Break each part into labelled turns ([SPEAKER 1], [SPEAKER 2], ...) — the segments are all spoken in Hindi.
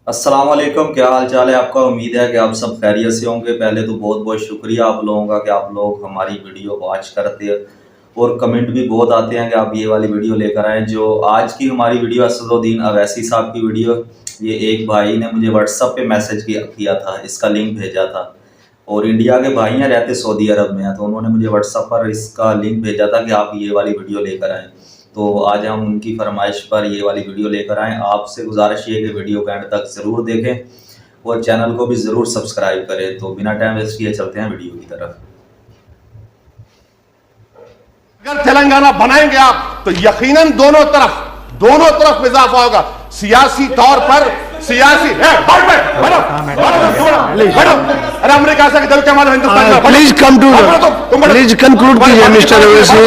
[SPEAKER 1] अस्सलाम वालेकुम, क्या हाल चाल है आपका। उम्मीद है कि आप सब खैरियत से होंगे। पहले तो बहुत बहुत शुक्रिया आप लोगों का कि आप लोग हमारी वीडियो वॉच करते हैं और कमेंट भी बहुत आते हैं कि आप ये वाली वीडियो लेकर आएँ। जो आज की हमारी वीडियो असदुद्दीन अवैसी साहब की वीडियो, ये एक भाई ने मुझे व्हाट्सएप पे मैसेज किया था, इसका लिंक भेजा था। और इंडिया के भाई हैं, रहते सऊदी अरब में हैं, तो उन्होंने मुझे व्हाट्सएप पर इसका लिंक भेजा था कि आप ये वाली वीडियो लेकर आएँ। तो आज हम उनकी फरमाइश पर ये वाली वीडियो लेकर आएँ। आपसे गुजारिश ये कि वीडियो का एंड तक ज़रूर देखें और चैनल को भी ज़रूर सब्सक्राइब करें। तो बिना टाइम वेस्ट किए चलते हैं वीडियो की तरफ।
[SPEAKER 2] अगर तेलंगाना बनाएंगे आप तो यकीनन दोनों तरफ इजाफा होगा। सियासी तौर पर सियासी अरे अमेरिका से दिल के मानो हिंदुस्तान में
[SPEAKER 3] please come to please conclude कीजिए मिस्टर ओवैसी।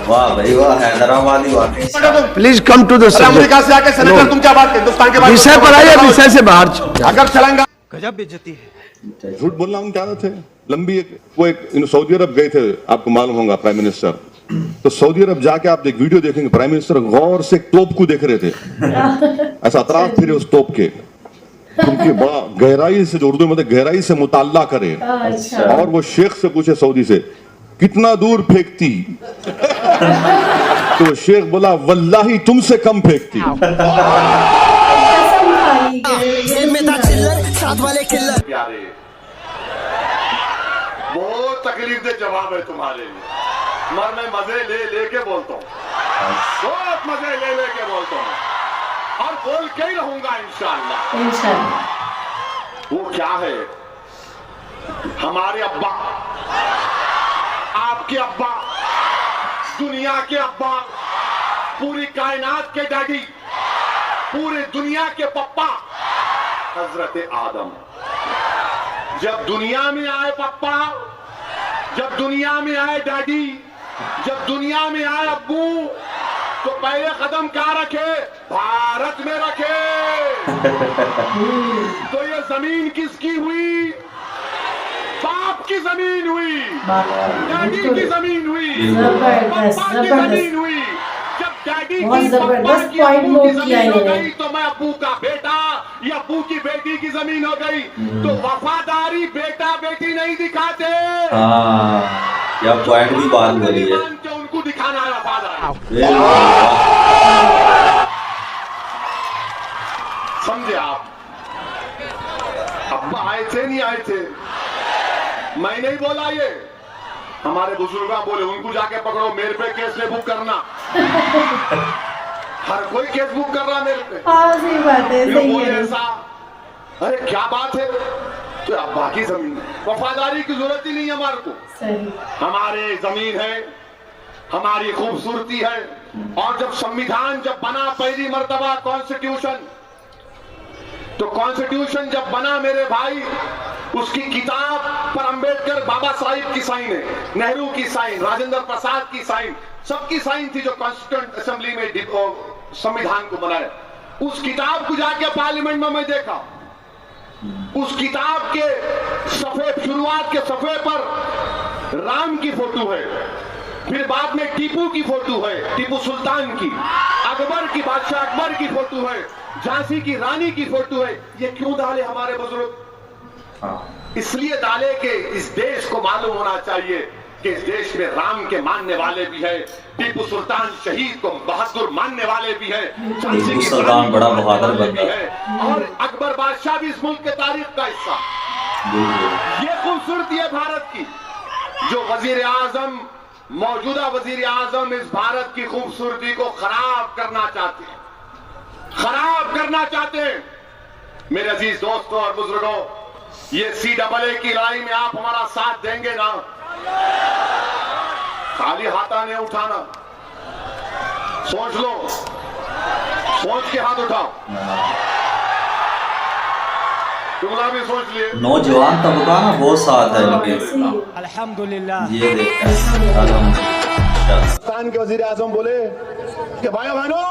[SPEAKER 1] वाह भाई वाह, हैदराबादी वाकई।
[SPEAKER 3] Please come to the subject.
[SPEAKER 2] America से आके सेनेटर तुम क्या बात करते हिंदुस्तान के बारे में?
[SPEAKER 3] विषय पर आइए, विषय से बाहर।
[SPEAKER 2] अगर तेलंगाना
[SPEAKER 4] गजब बेइज्जती है।
[SPEAKER 5] झूठ बोलना उनकी आदत है। लंबी एक सऊदी अरब गए थे, आपको मालूम होगा प्राइम मिनिस्टर। तो सऊदी अरब जाके आप एक वीडियो देखेंगे, प्राइम मिनिस्टर गौर से एक तोप को देख रहे थे, ऐसा अतराफ फिरे उस तोप के, क्योंकि बड़ा गहराई से, जो उर्दू में गहराई से मुताल्ला करे। और वो शेख से पूछे सऊदी से, कितना दूर फेंकती? तो शेख बोला, वल्लाही तुमसे कम फेंकती।
[SPEAKER 2] प्यारे, बहुत तकलीफ दे जवाब है तुम्हारे लिए, मगर मैं मजे ले के बोलता हूँ, बहुत मजे ले के बोलता हूँ और बोल के ही रहूंगा इंशाअल्लाह। वो क्या है, हमारे अब्बा, आपके अब्बा, दुनिया के अब्बा, पूरी कायनात के डैडी, पूरी दुनिया के पप्पा हजरत आदम। जब दुनिया में आए पप्पा, जब दुनिया में आए डैडी, जब दुनिया में आए अब्बू, तो पहले कदम कहाँ रखे? भारत में रखे। तो ये जमीन किसकी हुई? बाप की जमीन हुई, डैडी की जमीन हुई, पापा की जमीन हुई। जब डैडी की जबरदस्त पॉइंट नोट किया है, तो मैं अब्बू का बेटा या अब्बू की बेटी की जमीन हो गई। तो वफादारी बेटा बेटी नहीं दिखाते।
[SPEAKER 1] या पॉइंट भी बात बोली है,
[SPEAKER 2] उनको दिखाना है वफादारी। समझे आप? अब्बा आए थे नहीं आए थे, मैं नहीं बोला, ये हमारे बुजुर्ग बोले, उनको जाके पकड़ो, मेरे पे केस नहीं बुक करना। हर कोई केस बुक कर रहा मेरे पे। सही बात है, सही है। ऐसा, अरे क्या बात है, तो अब बाकी जमीन, वफादारी की जरूरत ही नहीं है हमारे को। सही। हमारे जमीन है, हमारी खूबसूरती है। और जब संविधान जब बना, पहली मर्तबा कॉन्स्टिट्यूशन, तो कॉन्स्टिट्यूशन जब बना मेरे भाई, उसकी किताब पर अंबेडकर बाबा साहिब की साइन है, नेहरू की साइन, राजेंद्र प्रसाद की साइन, सबकी साइन थी जो कॉन्स्टिट्यूंट असेंबली में संविधान को बनाया। उस किताब को जाके पार्लियामेंट में मैं देखा, उस किताब के सफे, शुरुआत के सफे पर राम की फोटो है, फिर बाद में टीपू की फोटो है, टीपू सुल्तान की, अकबर की, बादशाह अकबर की फोटो है, झांसी की रानी की फोटो है। ये क्यों डाले हमारे बुजुर्ग? इसलिए डाले कि इस देश को मालूम होना चाहिए कि इस देश में राम के मानने वाले भी है, टीपू सुल्तान शहीद को बहादुर मानने वाले भी है,
[SPEAKER 1] टीपू सुल्तान बड़ा बहादुर बंदा
[SPEAKER 2] है, और अकबर बादशाह भी इस मुल्क के तारीख का हिस्सा। ये खूबसूरती है भारत की, जो वजीर आजम, मौजूदा वजीर आजम इस भारत की खूबसूरती को खराब करना चाहते हैं, खराब करना चाहते हैं। मेरे अजीज दोस्तों और बुजुर्गों, ये CAA की लड़ाई में आप हमारा साथ देंगे ना? खाली हाथा नहीं उठाना, सोच लो, सोच के हाथ उठाओ। तुमला भी सोच लिए।
[SPEAKER 1] नौजवान तबका ना बहुत साथ है इनके।
[SPEAKER 4] अल्हम्दुलिल्लाह।
[SPEAKER 1] ये देखते हैं
[SPEAKER 2] पाकिस्तान के वजीर आजम बोले कि भाइयों बहनों,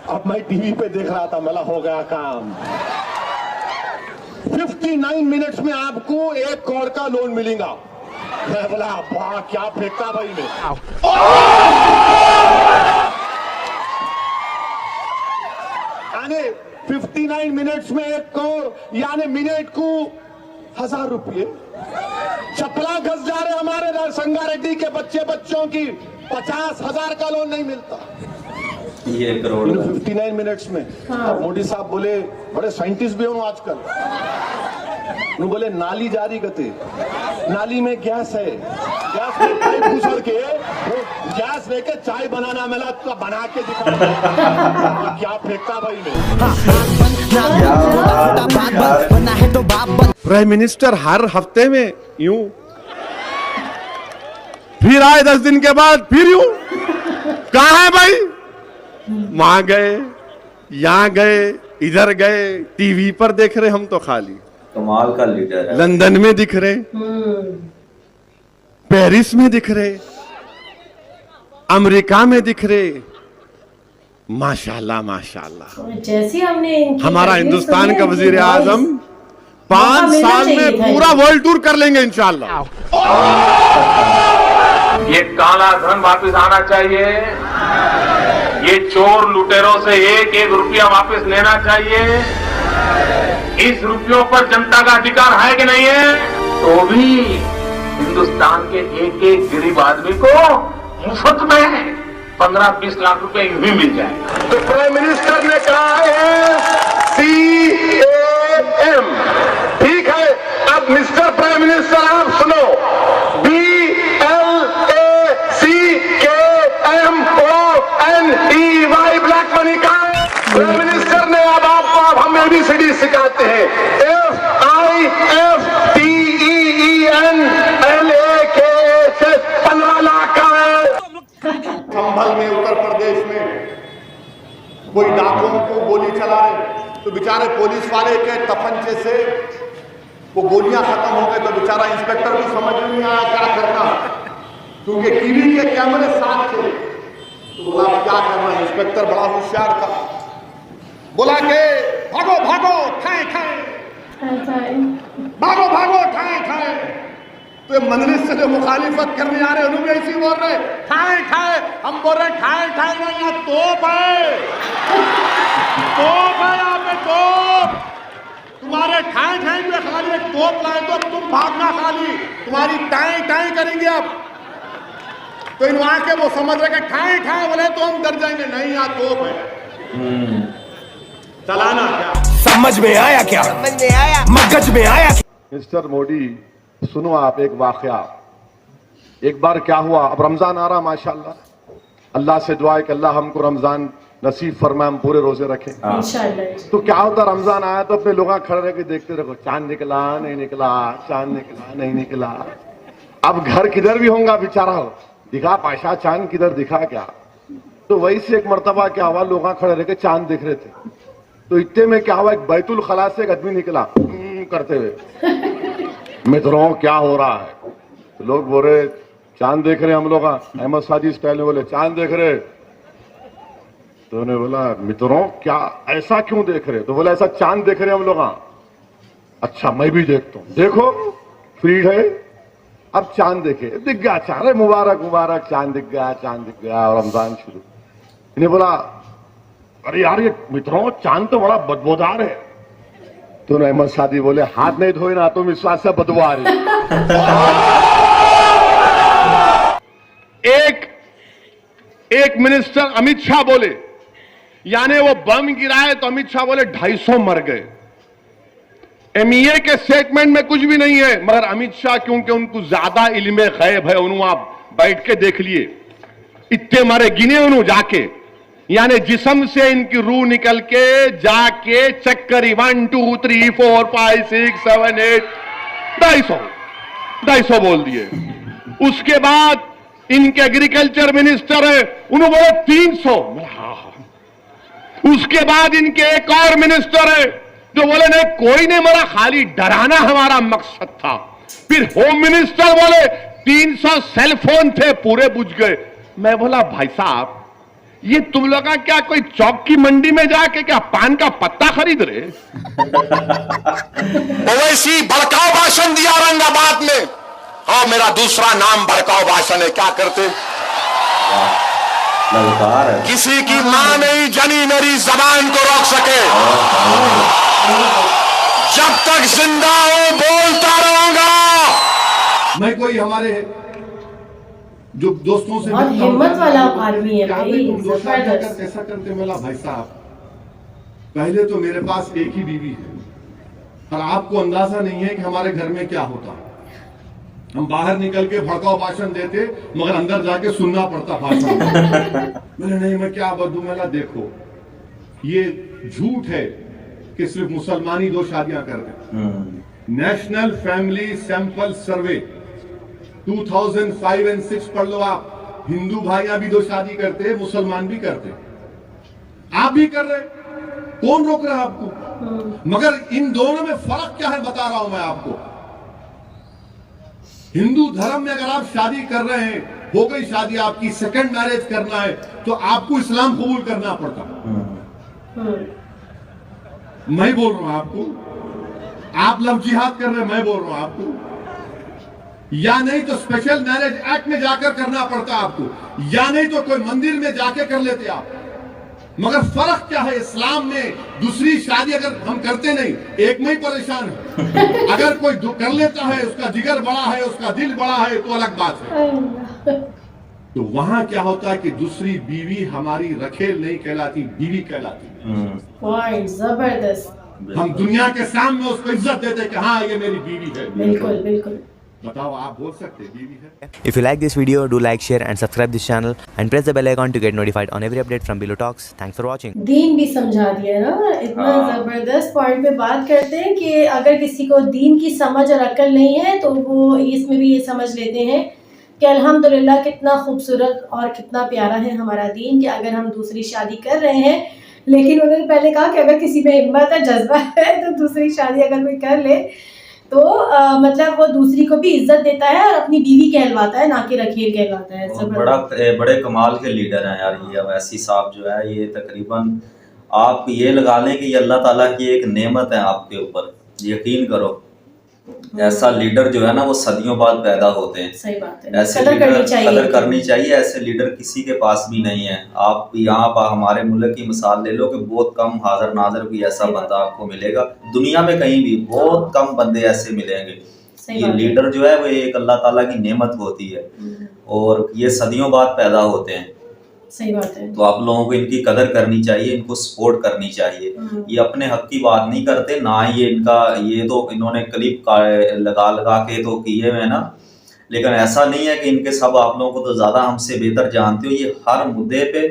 [SPEAKER 2] अब मैं टीवी पे देख रहा था, मला हो गया काम। 59 मिनट्स में आपको 1 करोड़ का लोन मिलेगा। मैं बोला वाह क्या फेंकता भाई ने। यानी 59 मिनट्स में 1 करोड़ यानी मिनट को 1000 रुपये चपला घस जा रहे हमारे संगारेड्डी के बच्चों की 50,000 का लोन नहीं मिलता
[SPEAKER 1] ये करोड़
[SPEAKER 2] 59 मिनट्स में। हाँ। मोदी साहब बोले बड़े साइंटिस्ट भी हो आजकल, वो बोले नाली जारी करते, नाली में गैस है, गैस में पाइप घुसड़ के वो गैस लेके चाय बनाना मिला तो बना के दिखा क्या फेंकता भाई ने।
[SPEAKER 3] प्राइम मिनिस्टर हर हफ्ते में यूं, फिर आए 10 दिन के बाद फिर यूं, कहां है भाई? वहां गए, यहां गए, इधर गए, टीवी पर देख रहे हम तो खाली।
[SPEAKER 1] कमाल का लीडर है।
[SPEAKER 3] लंदन में दिख रहे, पेरिस में दिख रहे, अमेरिका में दिख रहे। माशाल्लाह माशाल्लाह।
[SPEAKER 6] जैसे हमने
[SPEAKER 3] हमारा हिंदुस्तान का वजीर आजम 5 साल में पूरा वर्ल्ड टूर कर लेंगे इंशाल्लाह।
[SPEAKER 7] ये काला धन वापस आना चाहिए, ये चोर लुटेरों से 1-1 रुपया वापस लेना चाहिए। इस रुपयों पर जनता का अधिकार है कि नहीं है? तो भी हिंदुस्तान के एक गरीब आदमी को मुफ्त में 15-20 लाख रुपए यूं ही मिल जाए।
[SPEAKER 2] तो प्राइम मिनिस्टर ने कहा है CAM, ठीक है। अब मिस्टर प्राइम मिनिस्टर आप सुनो, BLACKMONEY ब्लैक मनी का प्राइम मिनिस्टर ने अब आपको हम ABCD सिखाते हैं। FIFTEENLAKHS 15 लाख का है। संभल में उत्तर प्रदेश में कोई डाकुओं को गोली चला रहे तो बेचारे पुलिस वाले के तपंचे से वो गोलियां खत्म हो गए, तो बेचारा इंस्पेक्टर को समझ नहीं आया क्या करना, क्योंकि टीवी के कैमरे साथ थे। तो बोला क्या करना, इंस्पेक्टर बड़ा होशियार था, बोला के भागो भागो ठाए ठाए, भागो भागो ठाए ठाए। तो मजलिस से जो मुखालिफत करने आ रहे उन्होंने ऐसी बोल रहे ठाए ठाए, हम बोल रहे ठाए ठाए नहीं, यहाँ तोप है, तोप है यहाँ पे तोप। तुम्हारे ठाए ठाए पे खाली एक तोप लाए तो तुम भागना, खाली तुम्हारी टाई टाई करेंगे अब। तो इन वहां के वो समझ रहे कि ठाए ठाए बोले तो हम डर जाएंगे, नहीं यहाँ तोप है। चलाना क्या
[SPEAKER 3] समझ में आया, क्या समझ में आया, मगज में आया।
[SPEAKER 2] मिस्टर मोदी सुनो आप एक वाकया। एक बार क्या हुआ, अब रमजान आ रहा माशाल्लाह, अल्लाह से दुआ है कि अल्लाह हमको रमजान नसीब फरमाए, हम पूरे रोजे रखें इंशाअल्लाह। तो क्या होता, रमजान आया तो अपने लोग खड़े रह के देखते रहो, चांद निकला नहीं निकला, चांद निकला नहीं निकला। अब घर किधर भी होगा बेचारा, दिखा पाशा चांद किधर दिखा क्या। तो वही से एक मरतबा क्या हुआ, लोग खड़े रह के चांद देख रहे थे। तो इतने में क्या हुआ, एक बैतुल खला से एक आदमी निकला करते हुए, मित्रों क्या हो रहा है। तो लोग बोल रहे चांद देख रहे हम लोग, अहमद साजी स्टाइल में बोले चांद देख रहे। तो उन्होंने बोला मित्रों क्या ऐसा क्यों देख रहे? तो बोला ऐसा चांद देख रहे हम लोग। अच्छा मैं भी देखता हूँ, देखो फ्री है। अब चांद देखे, दिख गया चांद, मुबारक मुबारक, चांद दिख गया, चांद दिख गया। और रमजान शुरू। इन्हें बोला अरे यार ये मित्रों चांद तो बड़ा बदबूदार है। तो अहमद सादी बोले हाथ नहीं धोए ना तो विश्वास से बदबू आ रही। एक मिनिस्टर अमित शाह बोले, यानी वो बम गिराए तो अमित शाह बोले 250 मर गए। MEA के स्टेटमेंट में कुछ भी नहीं है, मगर अमित शाह क्योंकि उनको ज्यादा इल्मे गैब है, उन्होंने आप बैठ के देख लिए, इतने मरे गिने उन्होंने जाके, यानी जिस्म से इनकी रूह निकल के जाके चेक करी 1 2 3 4 5 6 7 8 250 बोल दिए। उसके बाद इनके एग्रीकल्चर मिनिस्टर है, उन्होंने बोले 300। उसके बाद इनके एक और मिनिस्टर है जो बोले नहीं कोई नहीं मरा, खाली डराना हमारा मकसद था। फिर होम मिनिस्टर बोले 300 सेल फोन थे पूरे बुझ गए। मैं बोला भाई साहब ये तुम लोग क्या कोई चौक की मंडी में जाके क्या पान का पत्ता खरीद रहे?
[SPEAKER 8] ओवैसी भड़काऊ भाषण दिया औरंगाबाद में,
[SPEAKER 2] और मेरा दूसरा नाम भड़काऊ भाषण है। क्या करते?
[SPEAKER 1] ललकार है।
[SPEAKER 2] किसी की मां नहीं जनी मेरी जबान को रोक सके। जब तक जिंदा हूं बोलता रहूंगा। मैं कोई हमारे जो दोस्तों से
[SPEAKER 6] और हिम्मत वाला आदमी है भाई,
[SPEAKER 2] जबरदस्त। ऐसा करते मिला भाई साहब, पहले तो मेरे पास एक ही बीवी है और आपको अंदाजा नहीं है कि हमारे घर में क्या होता। हम बाहर निकल के भड़काऊ भाषण देते मगर अंदर जाके सुनना पड़ता भाषण। मैंने नहीं, मैं क्या बदलूं? मैंने देखो ये झूठ है कि सिर्फ मुसलमान ही 2 शादियां करते। नेशनल फैमिली सैंपल सर्वे 2005 और 6 पढ़ लो आप। हिंदू भाइयां भी 2 शादी करते, मुसलमान भी करते, आप भी कर रहे, कौन रोक रहा है आपको? मगर इन दोनों में फर्क क्या है बता रहा हूं मैं आपको। हिंदू धर्म में अगर आप शादी कर रहे हैं, हो गई शादी आपकी, सेकंड मैरिज करना है तो आपको इस्लाम कबूल करना पड़ता। मैं बोल रहा हूं आपको, आप लव जिहाद कर रहे हैं, मैं बोल रहा हूं आपको। या नहीं तो स्पेशल मैरिज एक्ट में जाकर करना पड़ता आपको, या नहीं तो कोई मंदिर में जाके कर लेते आप। मगर फर्क क्या है? इस्लाम में दूसरी शादी अगर हम करते नहीं, एक में ही परेशान है। अगर कोई कर लेता है, उसका जिगर बड़ा है, उसका दिल बड़ा है, तो अलग बात है। तो वहां क्या होता है कि दूसरी बीवी हमारी रखेल नहीं कहलाती, बीवी कहलाती।
[SPEAKER 6] जबरदस्त।
[SPEAKER 2] हम दुनिया के सामने उसको इज्जत देते कि हाँ ये मेरी बीवी है।
[SPEAKER 6] बिल्कुल बिल्कुल।
[SPEAKER 2] बताओ, आप बोल सकते बीवी है?
[SPEAKER 8] If you like this video, do like, share and subscribe this channel and press the bell icon to get notified on every update from Below Talks. Thanks for watching.
[SPEAKER 6] दीन भी समझा दिया ना, इतना जबरदस्त पॉइंट पे बात करते हैं कि अगर किसी को दीन की समझ और अकल नहीं है तो वो इसमें भी ये समझ लेते हैं कि अल्हम्दुलिल्लाह कितना खूबसूरत और कितना प्यारा है हमारा दीन, कि अगर हम दूसरी शादी कर रहे हैं, लेकिन उन्होंने पहले कहा कि अगर किसी में हिम्मत है, जज्बा है, तो दूसरी शादी अगर कोई कर ले तो मतलब वो दूसरी को भी इज्जत देता है और अपनी बीवी कहलवाता है, ना कि रखेल कहलवाता है।
[SPEAKER 1] बड़े कमाल के लीडर हैं यार ये अवैसी साहब जो है। ये तकरीबन आप ये लगा लें कि ये अल्लाह ताला की एक नेमत है आपके ऊपर, यकीन करो। ऐसा लीडर जो है ना वो सदियों बाद पैदा होते हैं।
[SPEAKER 6] सही बात है।
[SPEAKER 1] ऐसे कदर करनी चाहिए। ऐसे लीडर किसी के पास भी नहीं है। आप यहाँ पर हमारे मुल्क की मिसाल ले लो कि बहुत कम हाजिर नाजर भी ऐसा बंदा आपको मिलेगा दुनिया में, कहीं भी बहुत कम बंदे ऐसे मिलेंगे। ये लीडर जो है वो एक अल्लाह ताला की नेमत होती है और ये सदियों बाद पैदा होते हैं।
[SPEAKER 6] सही बात है।
[SPEAKER 1] तो आप लोगों को इनकी कदर करनी चाहिए, इनको सपोर्ट करनी चाहिए। ये अपने हक की बात नहीं करते ना, ये तो इन्होंने क्लिप लगा के तो किए हुए ना, लेकिन ऐसा नहीं है कि इनके सब आप लोगों को तो ज्यादा हमसे बेहतर जानते हो। ये हर मुद्दे पे,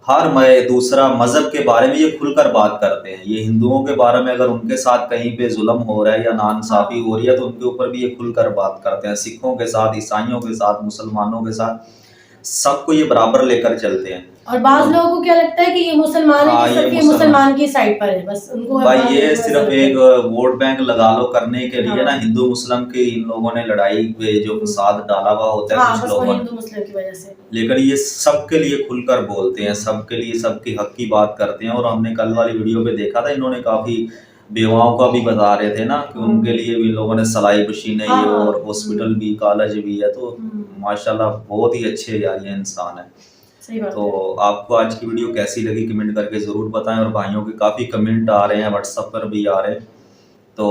[SPEAKER 1] हर दूसरा मजहब के बारे में ये खुलकर बात करते हैं। ये हिंदुओं के बारे में अगर उनके साथ कहीं पे जुल्म हो रहा है या नाइंसाफी हो रही है तो उनके ऊपर भी ये खुलकर बात करते हैं। सिखों के साथ, ईसाइयों के साथ, मुसलमानों के साथ, सबको ये बराबर लेकर चलते हैं।
[SPEAKER 6] और बाज़ लोगों को क्या लगता है कि ये मुसलमान है, सिर्फ ये मुसलमान की साइड पर है, बस उनको
[SPEAKER 1] भाई ये सिर्फ एक वोट बैंक लगा लो करने के लिए ना, हिंदू मुस्लिम की इन लोगों ने लड़ाई पे जो फसाद डाला हुआ होता है कुछ लोगों ने, लेकिन ये सबके लिए खुलकर बोलते हैं, सबके लिए, सबके हक की बात करते हैं। और हमने कल वाली वीडियो पे देखा था, इन्होंने काफी बेवाओं का भी बता रहे थे ना कि उनके लिए भी लोगों ने सलाई मशीनें और हॉस्पिटल भी, कॉलेज भी है। तो माशाल्लाह बहुत ही अच्छे यार ये इंसान है। तो आपको आज की वीडियो कैसी लगी कमेंट करके ज़रूर बताएं। और भाइयों के काफ़ी कमेंट आ रहे हैं, व्हाट्सएप पर भी आ रहे हैं तो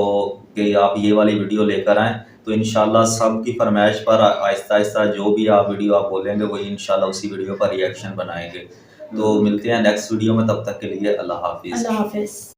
[SPEAKER 1] कि आप ये वाली वीडियो लेकर आएँ। तो इंशाल्लाह सबकी फरमाइश पर आहिस्ता आहिस्ता जो भी आप वीडियो आप बोलेंगे वही इंशाल्लाह उसी वीडियो पर रिएक्शन बनाएंगे। तो मिलते हैं नेक्स्ट वीडियो में, तब तक के लिए अल्लाह हाफिज़।